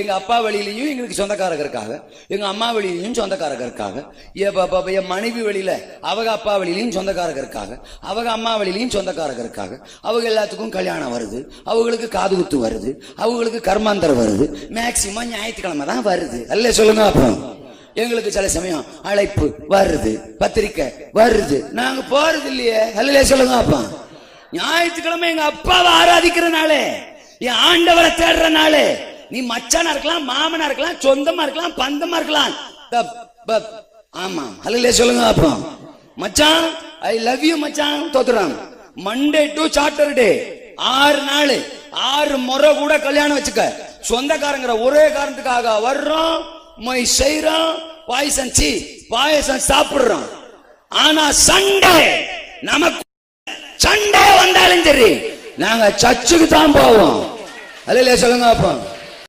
எங்க அப்பா வழியிலையும் எங்களுக்கு சொந்தக்காரங்க இருக்காங்க, எங்க அம்மா வழியிலையும் சொந்தக்காரங்க இருக்காங்க, என் மனைவி வழியில அவங்க அப்பா வழியிலையும் சொந்தக்காரங்க இருக்காங்க, அவங்க அம்மா வழியிலையும் சொந்தக்காரங்க இருக்காங்க. அவங்க எல்லாத்துக்கும் கல்யாணம் வருது, அவங்களுக்கு காது குத்து வருது, அவங்களுக்கு கர்மாந்தரம் வருது, மேக்சிமம் ஞாயிற்றுக்கிழமை தான் வருது. அல்ல சொல்லுங்க. அப்புறம் எங்களுக்கு சில சமயம் அழைப்பு வருது, பத்திரிக்கை வருது, நாங்க போறது இல்லையே. அல்ல சொல்லுங்க. அப்பா ஞாயிற்றுக்கிழமை எங்க அப்பாவை ஆராதிக்கிறனாலே, என் ஆண்டவரை தேடுறனாலே, நீ மச்சானா இருக்கலாம், மாமனா இருக்கலாம், சொந்தமா இருக்கலாம், பந்தமா இருக்கலாம். ஆமா அல்ல சொல்லுங்க. அப்போ மச்சான் ஐ லவ் யூ மச்சான் தோத்துறாங்க. மண்டே டு சாட்டர்டே 6 நாள் 6 முறை கூட கல்யாணம் வச்சுக்க. சொந்தக்காரங்கிற ஒரே காரணத்துக்காக வர்றோம், மொய் செய்யறோம், பாயசம் சாப்பிடுறோம். ஆனா சண்டே நமக்கு சண்டே வந்தாலும் சரி நாங்க சர்ச்சுக்கு தான் போவோம். அல்ல சொல்லுங்க. அப்போ